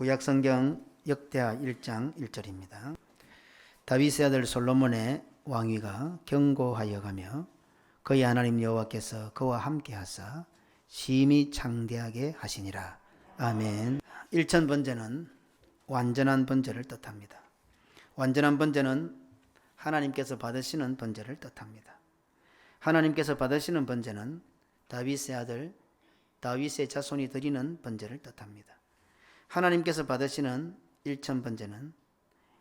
구약성경 역대하 1장 1절입니다. 다윗의 아들 솔로몬의 왕위가 견고하여 가며 그의 하나님 여호와께서 그와 함께 하사 심히 창대하게 하시니라. 아멘. 일천 번제는 완전한 번제를 뜻합니다. 완전한 번제는 하나님께서 받으시는 번제를 뜻합니다. 하나님께서 받으시는 번제는 다윗의 아들 다윗의 자손이 드리는 번제를 뜻합니다. 하나님께서 받으시는 일천 번제는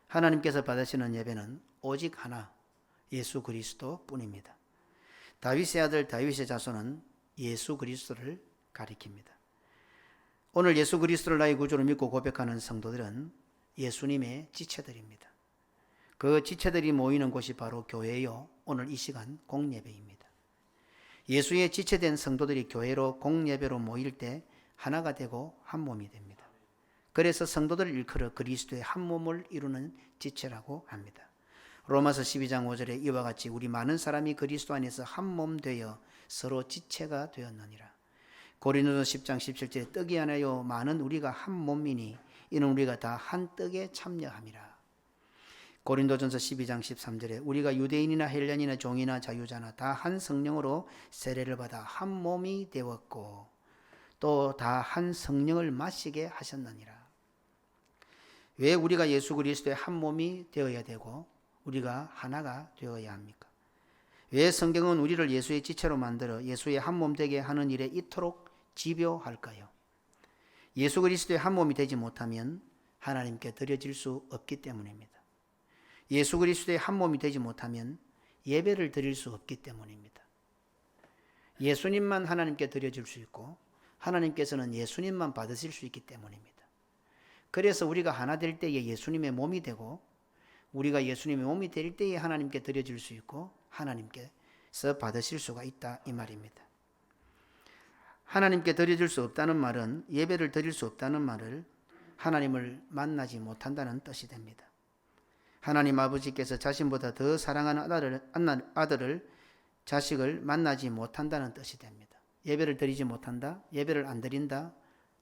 하나님께서 받으시는 예배는 오직 하나 예수 그리스도 뿐입니다. 다윗의 아들 다윗의 자손은 예수 그리스도를 가리킵니다. 오늘 예수 그리스도를 나의 구주로 믿고 고백하는 성도들은 예수님의 지체들입니다. 그 지체들이 모이는 곳이 바로 교회요. 오늘 이 시간 공예배입니다. 예수의 지체된 성도들이 교회로 공예배로 모일 때 하나가 되고 한 몸이 됩니다. 그래서 성도들을 일컬어 그리스도의 한 몸을 이루는 지체라고 합니다. 로마서 12장 5절에 이와 같이 우리 많은 사람이 그리스도 안에서 한 몸 되어 서로 지체가 되었느니라. 고린도서 10장 17절에 떡이 하나요 많은 우리가 한 몸이니 이는 우리가 다 한 떡에 참여함이라. 고린도전서 12장 13절에 우리가 유대인이나 헬len이나 종이나 자유자나 다 한 성령으로 세례를 받아 한 몸이 되었고 또 다 한 성령을 마시게 하셨느니라. 왜 우리가 예수 그리스도의 한 몸이 되어야 되고 우리가 하나가 되어야 합니까? 왜 성경은 우리를 예수의 지체로 만들어 예수의 한 몸 되게 하는 일에 이토록 집요할까요? 예수 그리스도의 한 몸이 되지 못하면 하나님께 드려질 수 없기 때문입니다. 예수 그리스도의 한 몸이 되지 못하면 예배를 드릴 수 없기 때문입니다. 예수님만 하나님께 드려질 수 있고 하나님께서는 예수님만 받으실 수 있기 때문입니다. 그래서 우리가 하나 될 때에 예수님의 몸이 되고 우리가 예수님의 몸이 될 때에 하나님께 드려질 수 있고 하나님께서 받으실 수가 있다 이 말입니다. 하나님께 드려질 수 없다는 말은 예배를 드릴 수 없다는 말을 하나님을 만나지 못한다는 뜻이 됩니다. 하나님 아버지께서 자신보다 더 사랑하는 아들을 자식을 만나지 못한다는 뜻이 됩니다. 예배를 드리지 못한다, 예배를 안 드린다.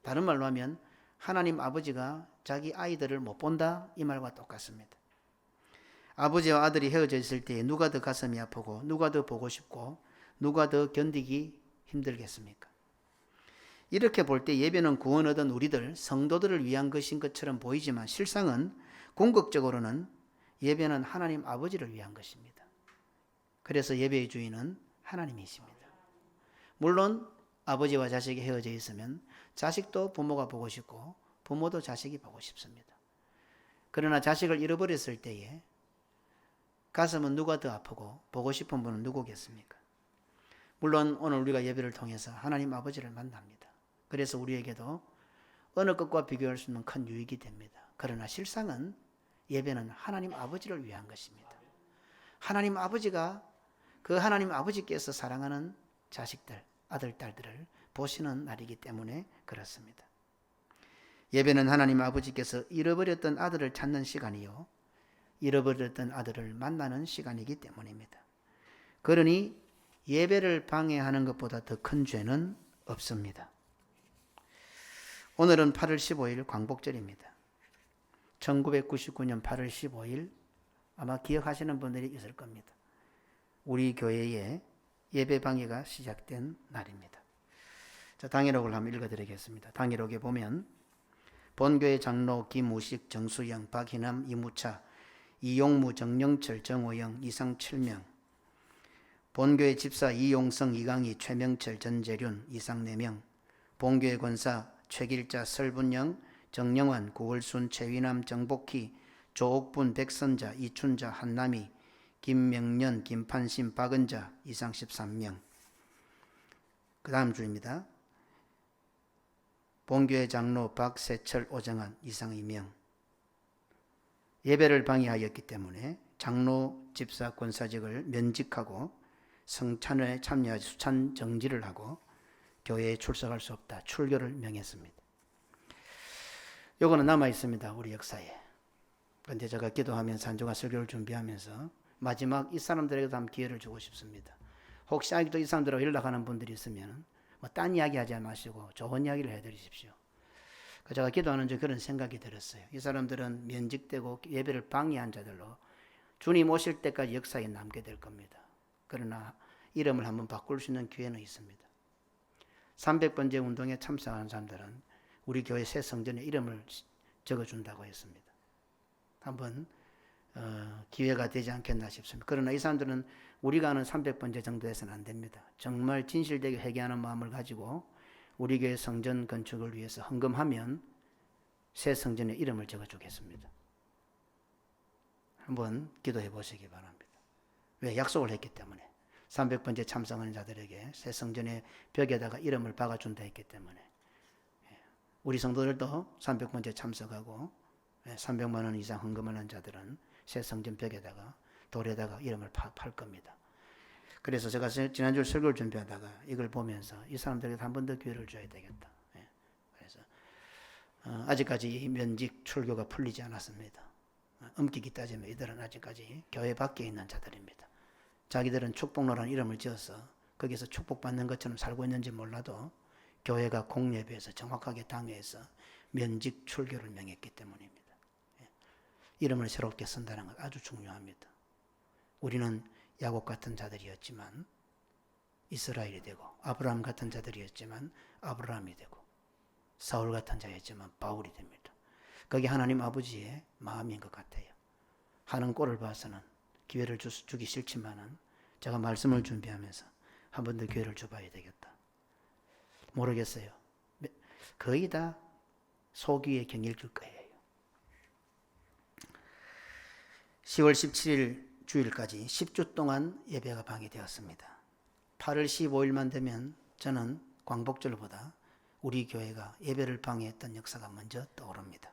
다른 말로 하면 하나님 아버지가 자기 아이들을 못 본다 이 말과 똑같습니다. 아버지와 아들이 헤어져 있을 때 누가 더 가슴이 아프고 누가 더 보고 싶고 누가 더 견디기 힘들겠습니까? 이렇게 볼 때 예배는 구원 얻은 우리들 성도들을 위한 것인 것처럼 보이지만 실상은 궁극적으로는 예배는 하나님 아버지를 위한 것입니다. 그래서 예배의 주인은 하나님이십니다. 물론 아버지와 자식이 헤어져 있으면 자식도 부모가 보고 싶고 부모도 자식이 보고 싶습니다. 그러나 자식을 잃어버렸을 때에 가슴은 누가 더 아프고 보고 싶은 분은 누구겠습니까? 물론 오늘 우리가 예배를 통해서 하나님 아버지를 만납니다. 그래서 우리에게도 어느 것과 비교할 수 없는 큰 유익이 됩니다. 그러나 실상은 예배는 하나님 아버지를 위한 것입니다. 하나님 아버지가 그 하나님 아버지께서 사랑하는 자식들, 아들, 딸들을 보시는 날이기 때문에 그렇습니다. 예배는 하나님 아버지께서 잃어버렸던 아들을 찾는 시간이요. 잃어버렸던 아들을 만나는 시간이기 때문입니다. 그러니 예배를 방해하는 것보다 더 큰 죄는 없습니다. 오늘은 8월 15일 광복절입니다. 1999년 8월 15일 아마 기억하시는 분들이 있을 겁니다. 우리 교회에 예배 방해가 시작된 날입니다. 자, 당일록을 한번 읽어드리겠습니다. 당일록에 보면 본교회 장로 김우식, 정수영, 박희남, 이무차, 이용무, 정영철, 정호영, 이상 7명, 본교회 집사 이용성, 이강희, 최명철, 전재륜, 이상 4명, 본교회 권사 최길자, 설분영, 정영환, 구월순, 최위남, 정복희, 조옥분, 백선자, 이춘자, 한남희, 김명년, 김판심, 박은자, 이상 13명. 그 다음 주입니다. 본교회 장로 박세철, 오정환, 이상 2명. 예배를 방해하였기 때문에 장로, 집사, 권사직을 면직하고 성찬에 참여하지 수찬 정지를 하고 교회에 출석할 수 없다. 출교를 명했습니다. 요거는 남아 있습니다. 우리 역사에. 그런데 제가 기도하면서 한 주간 설교를 준비하면서 마지막 이 사람들에게도 한번 기회를 주고 싶습니다. 혹시 아직도 이 사람들하고 연락하는 분들이 있으면 딴 이야기 하지 마시고 좋은 이야기를 해드리십시오. 제가 기도하는 중 그런 생각이 들었어요. 이 사람들은 면직되고 예배를 방해한 자들로 주님 오실 때까지 역사에 남게 될 겁니다. 그러나 이름을 한번 바꿀 수 있는 기회는 있습니다. 300번째 운동에 참석하는 사람들은 우리 교회 새 성전에 이름을 적어준다고 했습니다. 한번 기회가 되지 않겠나 싶습니다. 그러나 이 사람들은 우리가 아는 300번째 정도 해서는 안 됩니다. 정말 진실되게 회개하는 마음을 가지고 우리 교회 성전 건축을 위해서 헌금하면 새 성전에 이름을 적어주겠습니다. 한번 기도해 보시기 바랍니다. 왜? 약속을 했기 때문에. 300번째 참석하는 자들에게 새 성전의 벽에다가 이름을 박아준다 했기 때문에. 우리 성도들도 300번째 참석하고 300만 원 이상 헌금하는 자들은 새 성전 벽에다가 돌에다가 이름을 팔 겁니다. 그래서 제가 지난주 설교를 준비하다가 이걸 보면서 이 사람들에게 한 번 더 기회를 줘야 되겠다. 그래서 아직까지 이 면직 출교가 풀리지 않았습니다. 엄격히 따지면 이들은 아직까지 교회 밖에 있는 자들입니다. 자기들은 축복로라는 이름을 지어서 거기서 축복받는 것처럼 살고 있는지 몰라도 교회가 공예배에서 정확하게 당회에서 면직 출교를 명했기 때문입니다. 이름을 새롭게 쓴다는 것 아주 중요합니다. 우리는 야곱 같은 자들이었지만 이스라엘이 되고, 아브라함 같은 자들이었지만 아브라함이 되고, 사울 같은 자였지만 바울이 됩니다. 그게 하나님 아버지의 마음인 것 같아요. 하는 꼴을 봐서는 기회를 주기 싫지만은 제가 말씀을 준비하면서 한 번 더 기회를 줘봐야 되겠다. 모르겠어요. 거의 다 소기의 경일줄 거예요. 10월 17일 주일까지 10주 동안 예배가 방해되었습니다. 8월 15일만 되면 저는 광복절보다 우리 교회가 예배를 방해했던 역사가 먼저 떠오릅니다.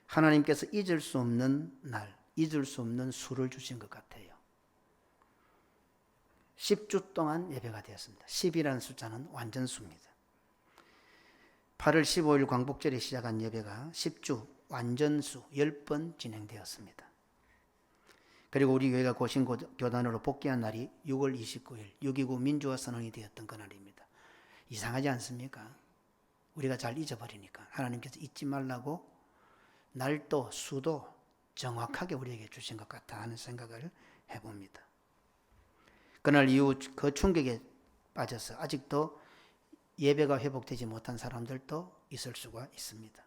하나님께서 잊을 수 없는 날, 잊을 수 없는 수를 주신 것 같아요. 10주 동안 예배가 되었습니다. 10이라는 숫자는 완전수입니다. 8월 15일 광복절에 시작한 예배가 10주 완전수 10번 진행되었습니다. 그리고 우리 교회가 고신교단으로 복귀한 날이 6월 29일 6.29 민주화 선언이 되었던 그날입니다. 이상하지 않습니까? 우리가 잘 잊어버리니까 하나님께서 잊지 말라고 날도 수도 정확하게 우리에게 주신 것 같다 하는 생각을 해봅니다. 그날 이후 그 충격에 빠져서 아직도 예배가 회복되지 못한 사람들도 있을 수가 있습니다.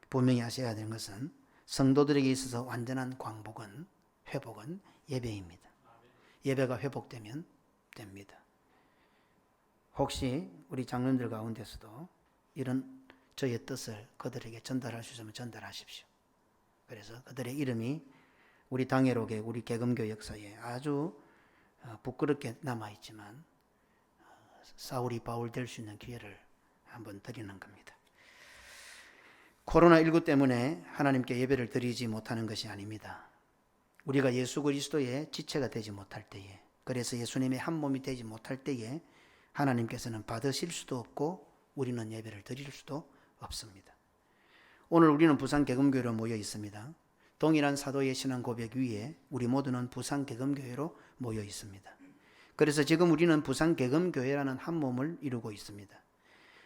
분명히 아셔야 되는 것은 성도들에게 있어서 완전한 회복은 예배입니다. 예배가 회복되면 됩니다. 혹시 우리 장로님들 가운데서도 이런 저의 뜻을 그들에게 전달할 수 있으면 전달하십시오. 그래서 그들의 이름이 우리 당회록에 우리 개검교 역사에 아주 부끄럽게 남아있지만 사울이 바울 될 수 있는 기회를 한번 드리는 겁니다. 코로나19 때문에 하나님께 예배를 드리지 못하는 것이 아닙니다. 우리가 예수 그리스도의 지체가 되지 못할 때에, 그래서 예수님의 한 몸이 되지 못할 때에 하나님께서는 받으실 수도 없고 우리는 예배를 드릴 수도 없습니다. 오늘 우리는 부산 개검교회로 모여 있습니다. 동일한 사도의 신앙 고백 위에 우리 모두는 부산 개검교회로 모여 있습니다. 그래서 지금 우리는 부산 개검교회라는 한 몸을 이루고 있습니다.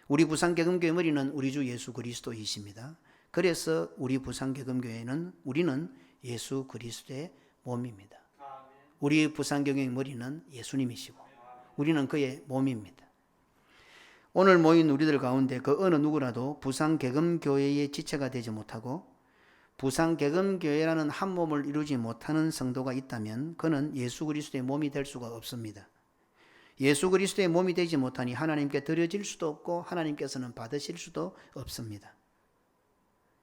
우리 부산 개검교회 머리는 우리 주 예수 그리스도이십니다. 그래서 우리 부산 개검교회는 우리는 예수 그리스도의 몸입니다. 우리 부산 개검교회 머리는 예수님이시고 우리는 그의 몸입니다. 오늘 모인 우리들 가운데 그 어느 누구라도 부산 개검교회의 지체가 되지 못하고 부산 개검교회라는 한 몸을 이루지 못하는 성도가 있다면 그는 예수 그리스도의 몸이 될 수가 없습니다. 예수 그리스도의 몸이 되지 못하니 하나님께 드려질 수도 없고 하나님께서는 받으실 수도 없습니다.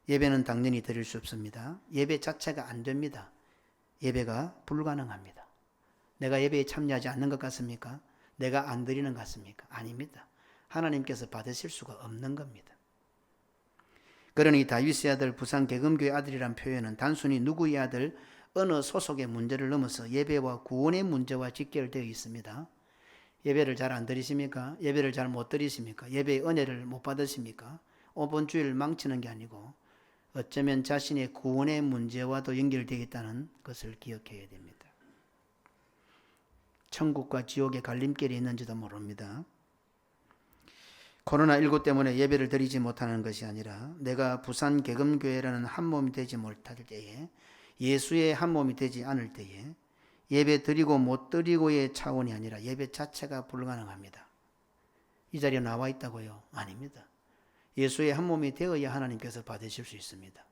예배는 당연히 드릴 수 없습니다. 예배 자체가 안 됩니다. 예배가 불가능합니다. 내가 예배에 참여하지 않는 것 같습니까? 내가 안 드리는 것 같습니까? 아닙니다. 하나님께서 받으실 수가 없는 겁니다. 그러니 다윗의 아들 부산 개검교회 아들이란 표현은 단순히 누구의 아들 어느 소속의 문제를 넘어서 예배와 구원의 문제와 직결되어 있습니다. 예배를 잘 안 드리십니까? 예배를 잘 못 드리십니까? 예배의 은혜를 못 받으십니까? 이번 주일을 망치는 게 아니고 어쩌면 자신의 구원의 문제와도 연결되어 있다는 것을 기억해야 됩니다. 천국과 지옥의 갈림길이 있는지도 모릅니다. 코로나19 때문에 예배를 드리지 못하는 것이 아니라 내가 부산 개금교회라는 한 몸이 되지 못할 때에, 예수의 한 몸이 되지 않을 때에 예배 드리고 못 드리고의 차원이 아니라 예배 자체가 불가능합니다. 이 자리에 나와 있다고요? 아닙니다. 예수의 한 몸이 되어야 하나님께서 받으실 수 있습니다.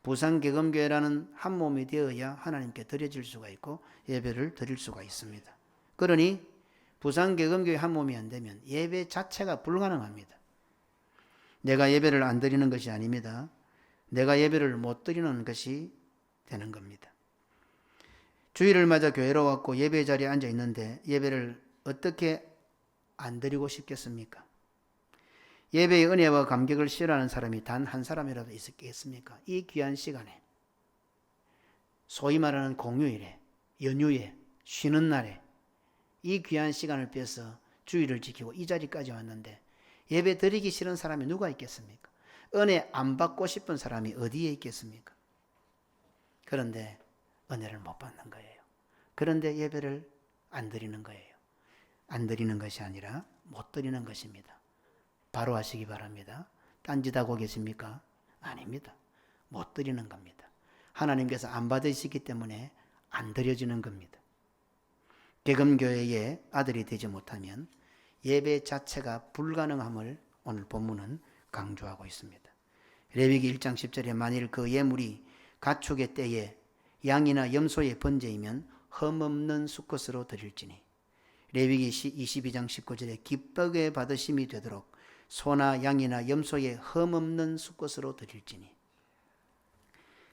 부산 개금교회라는 한 몸이 되어야 하나님께 드려질 수가 있고 예배를 드릴 수가 있습니다. 그러니 부산 개금교회 한 몸이 안 되면 예배 자체가 불가능합니다. 내가 예배를 안 드리는 것이 아닙니다. 내가 예배를 못 드리는 것이 되는 겁니다. 주일을 맞아 교회로 왔고 예배 자리에 앉아 있는데 예배를 어떻게 안 드리고 싶겠습니까? 예배의 은혜와 감격을 싫어하는 사람이 단 한 사람이라도 있겠습니까? 이 귀한 시간에, 소위 말하는 공휴일에, 연휴에, 쉬는 날에 이 귀한 시간을 빼서 주일을 지키고 이 자리까지 왔는데 예배 드리기 싫은 사람이 누가 있겠습니까? 은혜 안 받고 싶은 사람이 어디에 있겠습니까? 그런데 은혜를 못 받는 거예요. 그런데 예배를 안 드리는 거예요. 안 드리는 것이 아니라 못 드리는 것입니다. 바로 하시기 바랍니다. 딴짓하고 계십니까? 아닙니다. 못 드리는 겁니다. 하나님께서 안 받으시기 때문에 안 드려지는 겁니다. 개금교회의 아들이 되지 못하면 예배 자체가 불가능함을 오늘 본문은 강조하고 있습니다. 레위기 1장 10절에 만일 그 예물이 가축의 떼에 양이나 염소의 번제이면 흠없는 수컷으로 드릴지니, 레위기 22장 19절에 기쁘게 받으심이 되도록 소나 양이나 염소의 흠없는 수컷으로 드릴지니.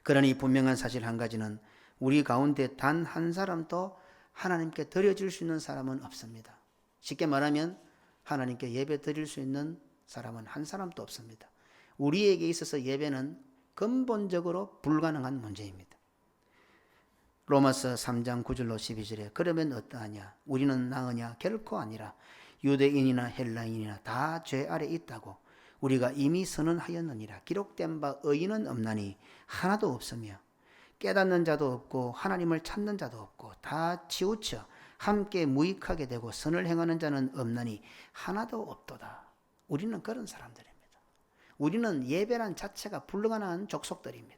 그러니 분명한 사실 한 가지는 우리 가운데 단 한 사람도 하나님께 드려질 수 있는 사람은 없습니다. 쉽게 말하면 하나님께 예배 드릴 수 있는 사람은 한 사람도 없습니다. 우리에게 있어서 예배는 근본적으로 불가능한 문제입니다. 로마서 3장 9절로 12절에 그러면 어떠하냐? 우리는 나으냐? 결코 아니라 유대인이나 헬라인이나 다 죄 아래 있다고 우리가 이미 선언하였느니라. 기록된 바 의인은 없나니 하나도 없으며 깨닫는 자도 없고 하나님을 찾는 자도 없고 다 치우쳐 함께 무익하게 되고 선을 행하는 자는 없나니 하나도 없도다. 우리는 그런 사람들입니다. 우리는 예배란 자체가 불가능한 족속들입니다.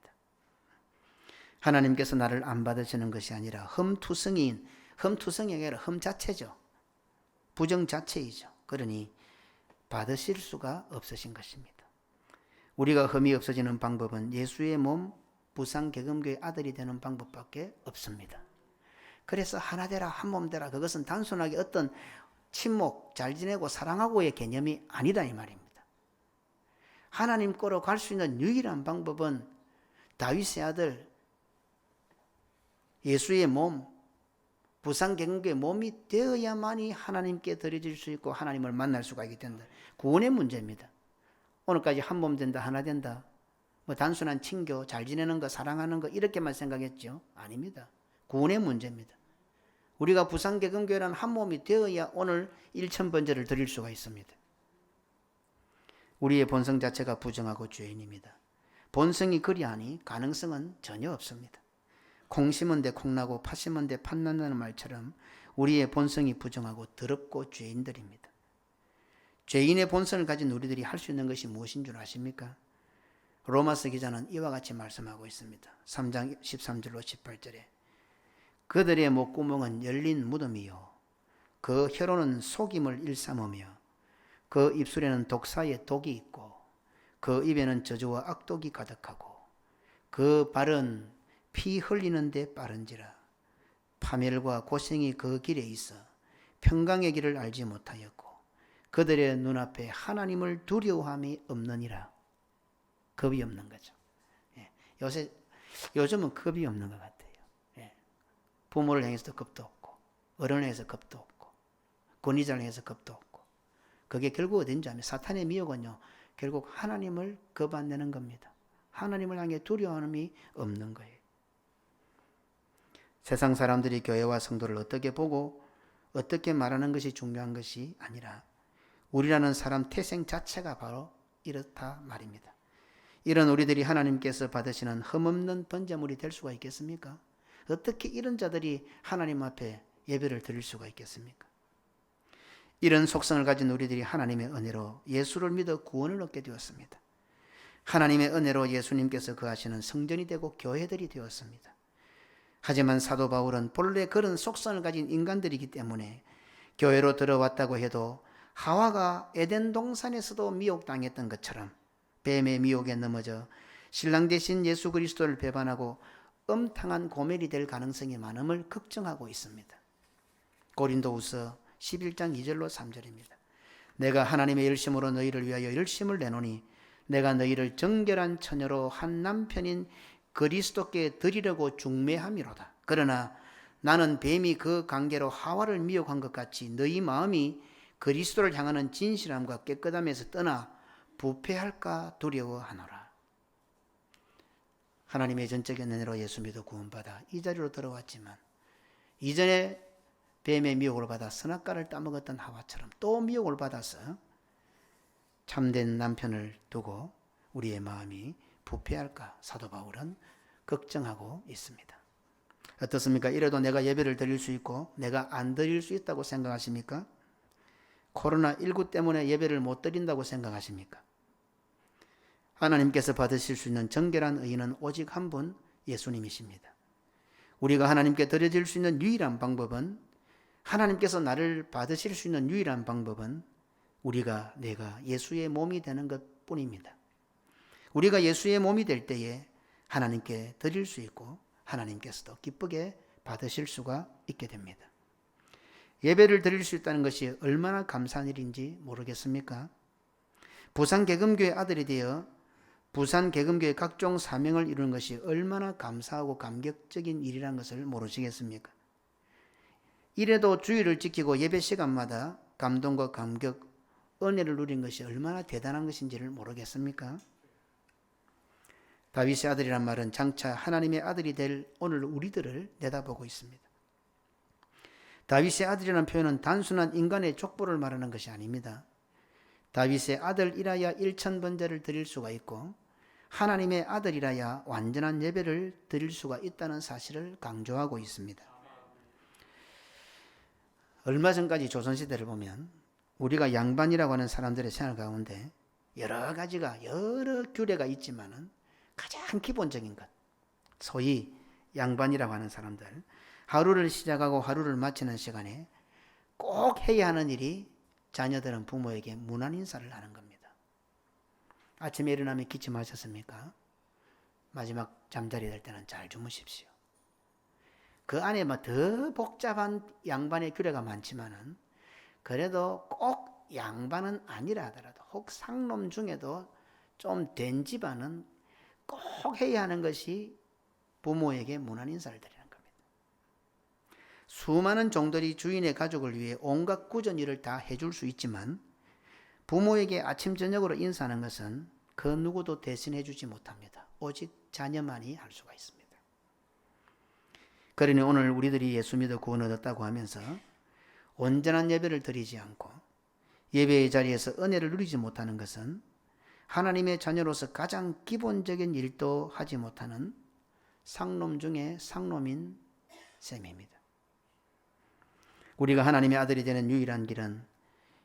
하나님께서 나를 안 받으시는 것이 아니라 흠투성이가 아니라 흠 자체죠. 부정 자체이죠. 그러니 받으실 수가 없으신 것입니다. 우리가 흠이 없어지는 방법은 예수의 몸 부산 개금교의 아들이 되는 방법밖에 없습니다. 그래서 하나 되라, 한 몸 되라, 그것은 단순하게 어떤 친목, 잘 지내고 사랑하고의 개념이 아니다 이 말입니다. 하나님 거로 갈 수 있는 유일한 방법은 다윗의 아들 예수의 몸, 부산 개금교의 몸이 되어야만이 하나님께 드려질 수 있고 하나님을 만날 수가 있게 된다. 구원의 문제입니다. 오늘까지 한 몸 된다, 하나 된다. 뭐 단순한 친교, 잘 지내는 거, 사랑하는 거 이렇게만 생각했죠? 아닙니다. 구원의 문제입니다. 우리가 부산 개금교회라는 한 몸이 되어야 오늘 1000번제를 드릴 수가 있습니다. 우리의 본성 자체가 부정하고 죄인입니다. 본성이 그리하니 가능성은 전혀 없습니다. 콩 심은 데 콩나고 팥 심은 데 팥 난다는 말처럼 우리의 본성이 부정하고 더럽고 죄인들입니다. 죄인의 본성을 가진 우리들이 할 수 있는 것이 무엇인 줄 아십니까? 로마서 기자는 이와 같이 말씀하고 있습니다. 3장 13절로 18절에 그들의 목구멍은 열린 무덤이요 그 혀로는 속임을 일삼으며 그 입술에는 독사의 독이 있고 그 입에는 저주와 악독이 가득하고 그 발은 피 흘리는 데 빠른지라 파멸과 고생이 그 길에 있어 평강의 길을 알지 못하였고 그들의 눈앞에 하나님을 두려워함이 없느니라. 겁이 없는 거죠. 요즘은 겁이 없는 것 같아요. 부모를 향해서도 겁도 없고 어른을 향해서 겁도 없고 권위자를 향해서 겁도 없고 그게 결국 어딘지 아면 사탄의 미혹은요 결국 하나님을 겁 안 내는 겁니다. 하나님을 향해 두려워함이 없는 거예요. 세상 사람들이 교회와 성도를 어떻게 보고 어떻게 말하는 것이 중요한 것이 아니라 우리라는 사람 태생 자체가 바로 이렇다 말입니다. 이런 우리들이 하나님께서 받으시는 흠없는 번제물이 될 수가 있겠습니까? 어떻게 이런 자들이 하나님 앞에 예배를 드릴 수가 있겠습니까? 이런 속성을 가진 우리들이 하나님의 은혜로 예수를 믿어 구원을 얻게 되었습니다. 하나님의 은혜로 예수님께서 거하시는 성전이 되고 교회들이 되었습니다. 하지만 사도 바울은 본래 그런 속성을 가진 인간들이기 때문에 교회로 들어왔다고 해도 하와가 에덴 동산에서도 미혹당했던 것처럼 뱀의 미혹에 넘어져 신랑 되신 예수 그리스도를 배반하고 음탕한 고멜이 될 가능성이 많음을 걱정하고 있습니다. 고린도후서 11장 2절로 3절입니다. 내가 하나님의 열심으로 너희를 위하여 열심을 내노니 내가 너희를 정결한 처녀로 한 남편인 그리스도께 드리려고 중매함이로다. 그러나 나는 뱀이 그 관계로 하와를 미혹한 것 같이 너희 마음이 그리스도를 향하는 진실함과 깨끗함에서 떠나 부패할까 두려워하노라. 하나님의 전적인 은혜로 예수 믿어 구원받아 이 자리로 들어왔지만 이전에 뱀의 미혹을 받아 선악과를 따먹었던 하와처럼 또 미혹을 받아서 참된 남편을 두고 우리의 마음이 부패할까 사도 바울은 걱정하고 있습니다. 어떻습니까? 이래도 내가 예배를 드릴 수 있고 내가 안 드릴 수 있다고 생각하십니까? 코로나19 때문에 예배를 못 드린다고 생각하십니까? 하나님께서 받으실 수 있는 정결한 의인은 오직 한 분 예수님이십니다. 우리가 하나님께 드려질 수 있는 유일한 방법은 하나님께서 나를 받으실 수 있는 유일한 방법은 내가 예수의 몸이 되는 것 뿐입니다. 우리가 예수의 몸이 될 때에 하나님께 드릴 수 있고 하나님께서도 기쁘게 받으실 수가 있게 됩니다. 예배를 드릴 수 있다는 것이 얼마나 감사한 일인지 모르겠습니까? 부산개금교회 아들이 되어 부산개금교회 각종 사명을 이루는 것이 얼마나 감사하고 감격적인 일이라는 것을 모르시겠습니까? 이래도 주의를 지키고 예배 시간마다 감동과 감격, 은혜를 누린 것이 얼마나 대단한 것인지를 모르겠습니까? 다윗의 아들이란 말은 장차 하나님의 아들이 될 오늘 우리들을 내다보고 있습니다. 다윗의 아들이라는 표현은 단순한 인간의 족보를 말하는 것이 아닙니다. 다윗의 아들이라야 1000번제를 드릴 수가 있고 하나님의 아들이라야 완전한 예배를 드릴 수가 있다는 사실을 강조하고 있습니다. 얼마 전까지 조선시대를 보면 우리가 양반이라고 하는 사람들의 생활 가운데 여러 규례가 있지만은 가장 기본적인 것, 소위 양반이라고 하는 사람들, 하루를 시작하고 하루를 마치는 시간에 꼭 해야 하는 일이 자녀들은 부모에게 문안 인사를 하는 겁니다. 아침에 일어나면 기침하셨습니까? 마지막 잠자리 될 때는 잘 주무십시오. 그 안에 더 복잡한 양반의 규례가 많지만은 그래도 꼭 양반은 아니라 하더라도 혹 상놈 중에도 좀 된 집안은 꼭 해야 하는 것이 부모에게 문안 인사를 드리는 겁니다. 수많은 종들이 주인의 가족을 위해 온갖 꾸전 일을 다 해줄 수 있지만 부모에게 아침 저녁으로 인사하는 것은 그 누구도 대신해 주지 못합니다. 오직 자녀만이 할 수가 있습니다. 그러니 오늘 우리들이 예수 믿어 구원을 얻었다고 하면서 온전한 예배를 드리지 않고 예배의 자리에서 은혜를 누리지 못하는 것은 하나님의 자녀로서 가장 기본적인 일도 하지 못하는 상놈 중에 상놈인 셈입니다. 우리가 하나님의 아들이 되는 유일한 길은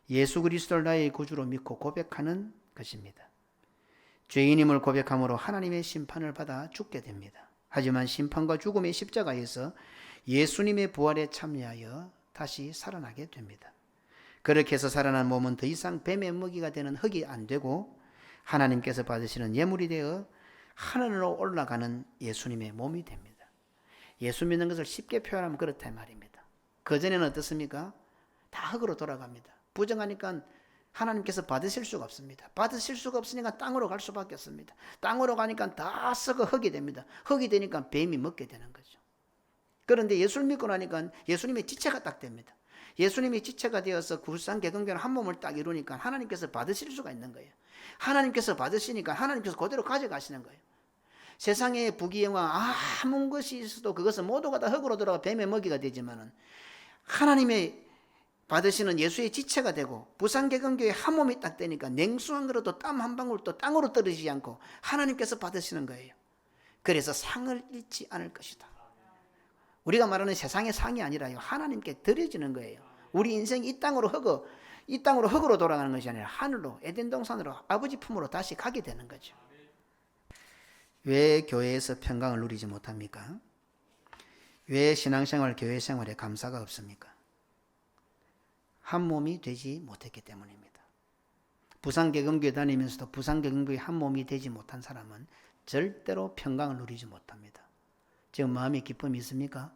예수 그리스도를 나의 구주로 믿고 고백하는 것입니다. 죄인임을 고백함으로 하나님의 심판을 받아 죽게 됩니다. 하지만 심판과 죽음의 십자가에서 예수님의 부활에 참여하여 다시 살아나게 됩니다. 그렇게 해서 살아난 몸은 더 이상 뱀의 먹이가 되는 흙이 안 되고 하나님께서 받으시는 예물이 되어 하늘로 올라가는 예수님의 몸이 됩니다. 예수 믿는 것을 쉽게 표현하면 그렇다 말입니다. 그전에는 어떻습니까? 다 흙으로 돌아갑니다. 부정하니까 하나님께서 받으실 수가 없습니다. 받으실 수가 없으니까 땅으로 갈 수밖에 없습니다. 땅으로 가니까 다 썩어 흙이 됩니다. 흙이 되니까 뱀이 먹게 되는 거죠. 그런데 예수를 믿고 나니까 예수님의 지체가 딱 됩니다. 예수님이 지체가 되어서 구산개근교는 한 몸을 딱 이루니까 하나님께서 받으실 수가 있는 거예요. 하나님께서 받으시니까 하나님께서 그대로 가져가시는 거예요. 세상에 부귀영화 아무 것이 있어도 그것은 모두가 다 흙으로 들어가 뱀의 먹이가 되지만은 하나님의 받으시는 예수의 지체가 되고 부산개근교회 한 몸이 딱 되니까 냉수한 그릇도 땀 한 방울도 땅으로 떨어지지 않고 하나님께서 받으시는 거예요. 그래서 상을 잃지 않을 것이다. 우리가 말하는 세상의 상이 아니라요, 하나님께 드려지는 거예요. 우리 인생이 이 땅으로 이 땅으로 흙으로 돌아가는 것이 아니라 하늘로 에덴 동산으로 아버지 품으로 다시 가게 되는 거죠. 왜 교회에서 평강을 누리지 못합니까? 왜 신앙생활, 교회생활에 감사가 없습니까? 한 몸이 되지 못했기 때문입니다. 부산개금교회 다니면서도 부산개금교회 한 몸이 되지 못한 사람은 절대로 평강을 누리지 못합니다. 지금 마음에 기쁨이 있습니까?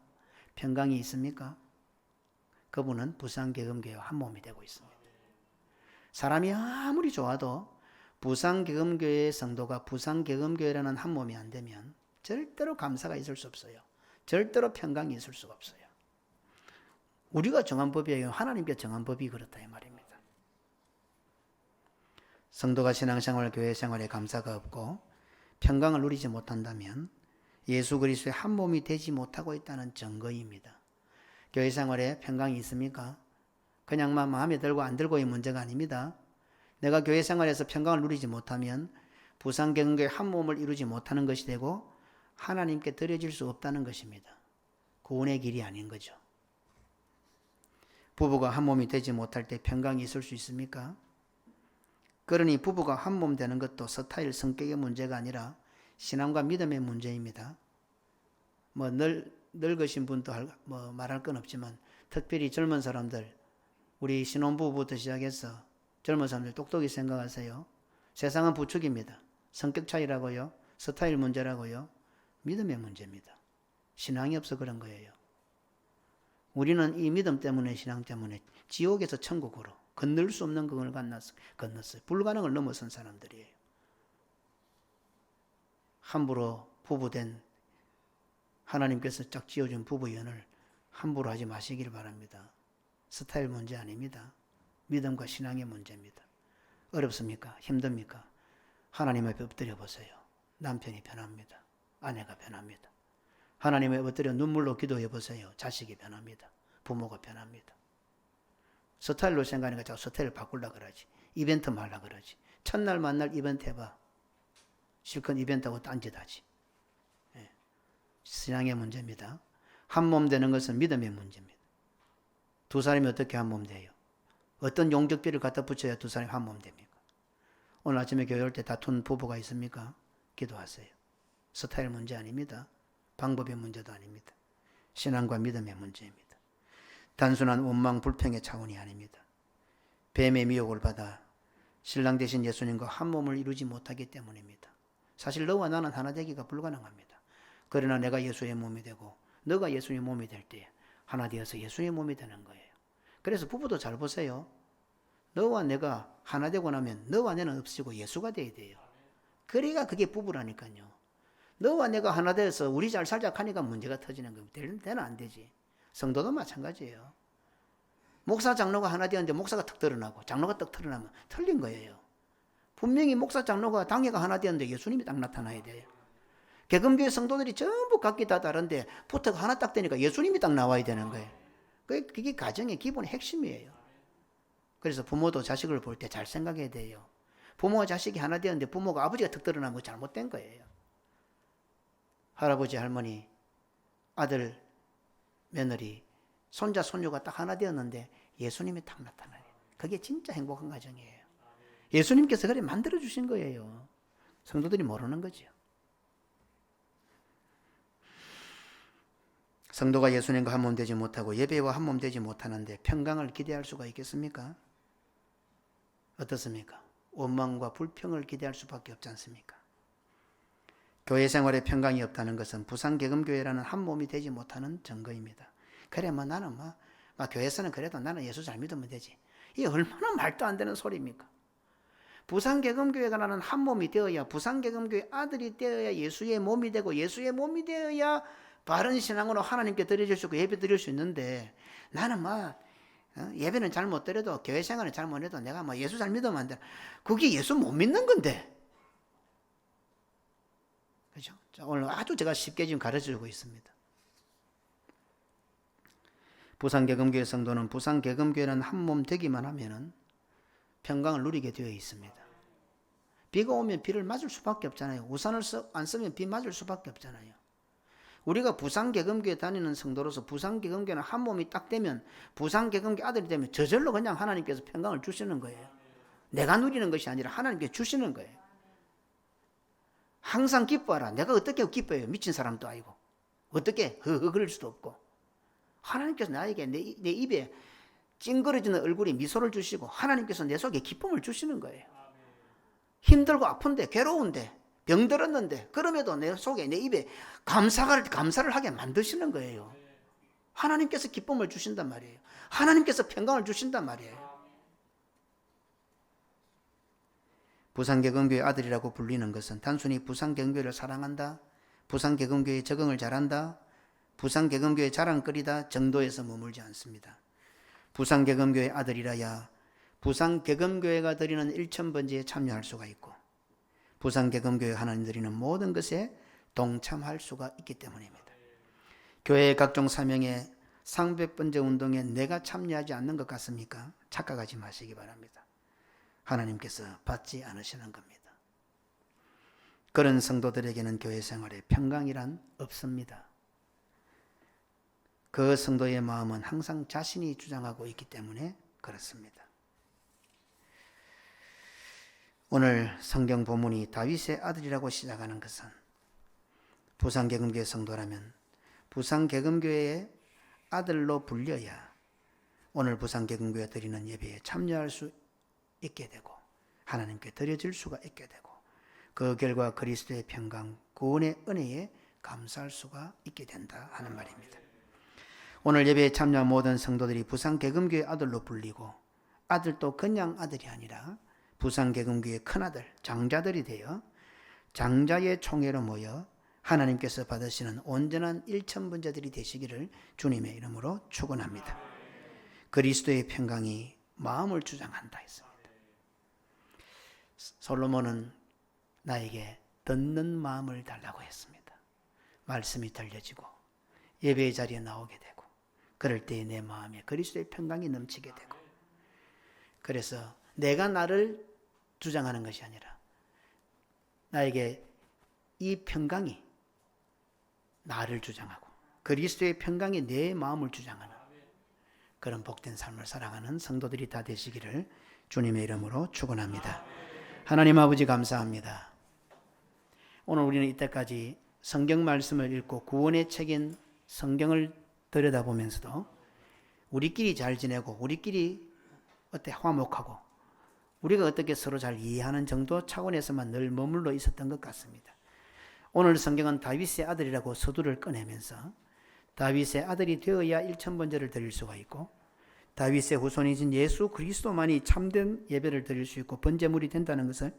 평강이 있습니까? 그분은 부산개금교회와 한 몸이 되고 있습니다. 사람이 아무리 좋아도 부산개금교회 성도가 부산개금교회라는 한 몸이 안 되면 절대로 감사가 있을 수 없어요. 절대로 평강이 있을 수가 없어요. 우리가 정한 법이에요. 하나님께 정한 법이 그렇다 이 말입니다. 성도가 신앙생활, 교회생활에 감사가 없고 평강을 누리지 못한다면 예수 그리스도의 한 몸이 되지 못하고 있다는 증거입니다. 교회생활에 평강이 있습니까? 그냥 마음에 들고 안 들고의 문제가 아닙니다. 내가 교회생활에서 평강을 누리지 못하면 부산개금교회 한 몸을 이루지 못하는 것이 되고 하나님께 드려질 수 없다는 것입니다. 구원의 길이 아닌 거죠. 부부가 한 몸이 되지 못할 때 평강이 있을 수 있습니까? 그러니 부부가 한 몸 되는 것도 스타일, 성격의 문제가 아니라 신앙과 믿음의 문제입니다. 늙으신 분도 말할 건 없지만 특별히 젊은 사람들, 우리 신혼부부부터 시작해서 젊은 사람들 똑똑히 생각하세요. 세상은 부축입니다. 성격 차이라고요. 스타일 문제라고요. 믿음의 문제입니다. 신앙이 없어 그런 거예요. 우리는 이 믿음 때문에, 신앙 때문에 지옥에서 천국으로 건널 수 없는 그걸 건넜어요. 불가능을 넘어선 사람들이에요. 함부로 부부된 하나님께서 쫙 지어준 부부연을 함부로 하지 마시길 바랍니다. 스타일 문제 아닙니다. 믿음과 신앙의 문제입니다. 어렵습니까? 힘듭니까? 하나님 앞에 엎드려 보세요. 남편이 변합니다. 아내가 변합니다. 하나님에 엎드려 눈물로 기도해 보세요. 자식이 변합니다. 부모가 변합니다. 스타일로 생각하니까 자꾸 스타일을 바꾸려고 그러지. 이벤트 말라 그러지. 첫날 만날 이벤트 해봐. 실컷 이벤트하고 딴짓하지. 신앙의 문제입니다. 한 몸 되는 것은 믿음의 문제입니다. 두 사람이 어떻게 한 몸 돼요? 어떤 용적비를 갖다 붙여야 두 사람이 한 몸 됩니까? 오늘 아침에 교회 올 때 다툰 부부가 있습니까? 기도하세요. 스타일 문제 아닙니다. 방법의 문제도 아닙니다. 신앙과 믿음의 문제입니다. 단순한 원망 불평의 차원이 아닙니다. 뱀의 미혹을 받아 신랑 되신 예수님과 한 몸을 이루지 못하기 때문입니다. 사실 너와 나는 하나 되기가 불가능합니다. 그러나 내가 예수의 몸이 되고 너가 예수의 몸이 될 때 하나 되어서 예수의 몸이 되는 거예요. 그래서 부부도 잘 보세요. 너와 내가 하나 되고 나면 너와 내는 없어지고 예수가 돼야 돼요. 그래야 그게 부부라니까요. 너와 내가 하나 되어서 우리 잘 살자 하니까 문제가 터지는 거예요. 되는 안 되지. 성도도 마찬가지예요. 목사 장로가 하나 되었는데 목사가 턱 드러나고 장로가 턱 드러나면 틀린 거예요. 분명히 목사 장로가 당회가 하나 되었는데 예수님이 딱 나타나야 돼요. 개금교회 성도들이 전부 각기 다 다른데 포트가 하나 딱 되니까 예수님이 딱 나와야 되는 거예요. 그게 가정의 기본 핵심이에요. 그래서 부모도 자식을 볼 때 잘 생각해야 돼요. 부모와 자식이 하나 되었는데 부모가 아버지가 턱 드러나면 거 잘못된 거예요. 할아버지, 할머니, 아들, 며느리, 손자, 손녀가 딱 하나 되었는데 예수님이 딱 나타나요. 그게 진짜 행복한 가정이에요. 예수님께서 그래 만들어주신 거예요. 성도들이 모르는 거죠. 성도가 예수님과 한 몸 되지 못하고 예배와 한 몸 되지 못하는데 평강을 기대할 수가 있겠습니까? 어떻습니까? 원망과 불평을 기대할 수밖에 없지 않습니까? 교회 생활에 평강이 없다는 것은 부산개금교회라는 한 몸이 되지 못하는 증거입니다. 그래 나는 교회에서는 그래도 나는 예수 잘 믿으면 되지. 이게 얼마나 말도 안 되는 소리입니까? 부산개금교회가 나는 한 몸이 되어야, 부산개금교회 아들이 되어야 예수의 몸이 되고 예수의 몸이 되어야 바른 신앙으로 하나님께 드려질 수 있고 예배 드릴 수 있는데 나는 예배는 잘 못 드려도 교회 생활은 잘 못 해도 내가 예수 잘 믿으면 안 돼. 그게 예수 못 믿는 건데. 그죠? 오늘 아주 제가 쉽게 지금 가르쳐주고 있습니다. 부산개금교회 성도는 부산개금교회는 한 몸 되기만 하면은 평강을 누리게 되어 있습니다. 비가 오면 비를 맞을 수밖에 없잖아요. 우산을 안 쓰면 비 맞을 수밖에 없잖아요. 우리가 부산개금교회 다니는 성도로서 부산개금교회는 한 몸이 딱 되면 부산개금교회 아들이 되면 저절로 그냥 하나님께서 평강을 주시는 거예요. 내가 누리는 것이 아니라 하나님께서 주시는 거예요. 항상 기뻐하라. 내가 어떻게 기뻐해요? 미친 사람도 아니고. 어떻게 그럴 수도 없고. 하나님께서 나에게 내 입에 찡그러지는 얼굴에 미소를 주시고 하나님께서 내 속에 기쁨을 주시는 거예요. 힘들고 아픈데 괴로운데 병들었는데 그럼에도 내 속에 내 입에 감사를 하게 만드시는 거예요. 하나님께서 기쁨을 주신단 말이에요. 하나님께서 평강을 주신단 말이에요. 부산개금교회 아들이라고 불리는 것은 단순히 부산개금교회를 사랑한다, 부산개금교회에 적응을 잘한다, 부산개금교회 자랑거리다 정도에서 머물지 않습니다. 부산개금교회 아들이라야 부산개금교회가 드리는 일천번제에 참여할 수가 있고 부산개금교회 하나님 드리는 모든 것에 동참할 수가 있기 때문입니다. 교회의 각종 사명에 상백번제 운동에 내가 참여하지 않는 것 같습니까? 착각하지 마시기 바랍니다. 하나님께서 받지 않으시는 겁니다. 그런 성도들에게는 교회 생활에 평강이란 없습니다. 그 성도의 마음은 항상 자신이 주장하고 있기 때문에 그렇습니다. 오늘 성경 본문이 다윗의 아들이라고 시작하는 것은 부산개금교회 성도라면 부산개금교회의 아들로 불려야 오늘 부산개금교회 드리는 예배에 참여할 수 있게 되고 하나님께 드려질 수가 있게 되고 그 결과 그리스도의 평강, 구원의 은혜에 감사할 수가 있게 된다 하는 말입니다. 오늘 예배에 참여한 모든 성도들이 부산개금교회 아들로 불리고 아들도 그냥 아들이 아니라 부산개금교회 큰아들, 장자들이 되어 장자의 총회로 모여 하나님께서 받으시는 온전한 일천번제들이 되시기를 주님의 이름으로 축원합니다. 그리스도의 평강이 마음을 주장한다 했습니다. 솔로몬은 나에게 듣는 마음을 달라고 했습니다. 말씀이 들려지고 예배의 자리에 나오게 되고 그럴 때에 내 마음에 그리스도의 평강이 넘치게 되고 그래서 내가 나를 주장하는 것이 아니라 나에게 이 평강이 나를 주장하고 그리스도의 평강이 내 마음을 주장하는 그런 복된 삶을 살아가는 성도들이 다 되시기를 주님의 이름으로 축원합니다. 하나님 아버지 감사합니다. 오늘 우리는 이때까지 성경 말씀을 읽고 구원의 책인 성경을 들여다보면서도 우리끼리 잘 지내고 우리끼리 어때 화목하고 우리가 어떻게 서로 잘 이해하는 정도 차원에서만 늘 머물러 있었던 것 같습니다. 오늘 성경은 다윗의 아들이라고 서두를 꺼내면서 다윗의 아들이 되어야 일천번제를 드릴 수가 있고 다윗의 후손이신 예수 그리스도만이 참된 예배를 드릴 수 있고 번제물이 된다는 것을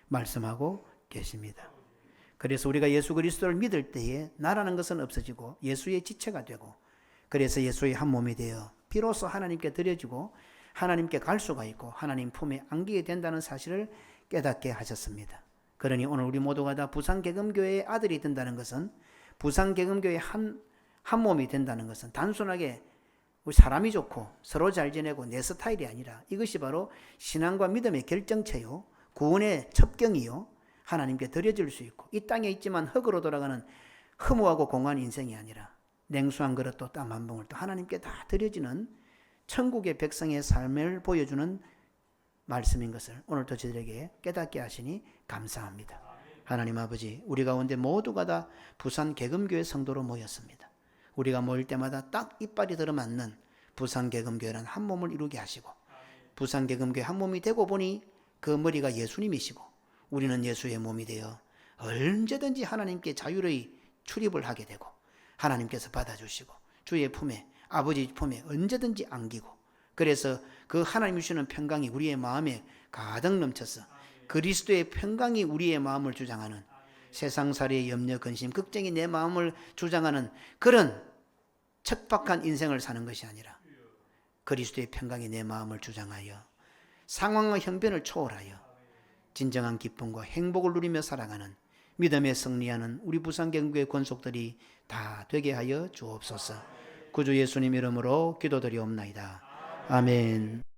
말씀하고 계십니다. 그래서 우리가 예수 그리스도를 믿을 때에 나라는 것은 없어지고 예수의 지체가 되고 그래서 예수의 한 몸이 되어 비로소 하나님께 드려지고 하나님께 갈 수가 있고 하나님 품에 안기게 된다는 사실을 깨닫게 하셨습니다. 그러니 오늘 우리 모두가 다 부산개금교회의 아들이 된다는 것은 부산개금교회의 한 몸이 된다는 것은 단순하게 우리 사람이 좋고 서로 잘 지내고 내 스타일이 아니라 이것이 바로 신앙과 믿음의 결정체요 구원의 첩경이요 하나님께 드려질 수 있고 이 땅에 있지만 흙으로 돌아가는 허무하고 공한 인생이 아니라 냉수한 그릇도 땀 한 봉을 또 하나님께 다 드려지는 천국의 백성의 삶을 보여주는 말씀인 것을 오늘도 저희들에게 깨닫게 하시니 감사합니다. 하나님 아버지 우리 가운데 모두가 다 부산개금교회 성도로 모였습니다. 우리가 모일 때마다 딱 이빨이 들어맞는 부산개금교회라는 한 몸을 이루게 하시고 부산개금교회 한 몸이 되고 보니 그 머리가 예수님이시고 우리는 예수의 몸이 되어 언제든지 하나님께 자유로이 출입을 하게 되고 하나님께서 받아주시고 주의 품에 아버지 품에 언제든지 안기고 그래서 그 하나님이 주시는 평강이 우리의 마음에 가득 넘쳐서 그리스도의 평강이 우리의 마음을 주장하는 세상살이의 염려, 근심, 걱정이 내 마음을 주장하는 그런 척박한 인생을 사는 것이 아니라 그리스도의 평강이 내 마음을 주장하여 상황과 형편을 초월하여 진정한 기쁨과 행복을 누리며 살아가는 믿음에 승리하는 우리 부산개금교회 권속들이 다 되게 하여 주옵소서. 구주 예수님 이름으로 기도드리옵나이다. 아멘.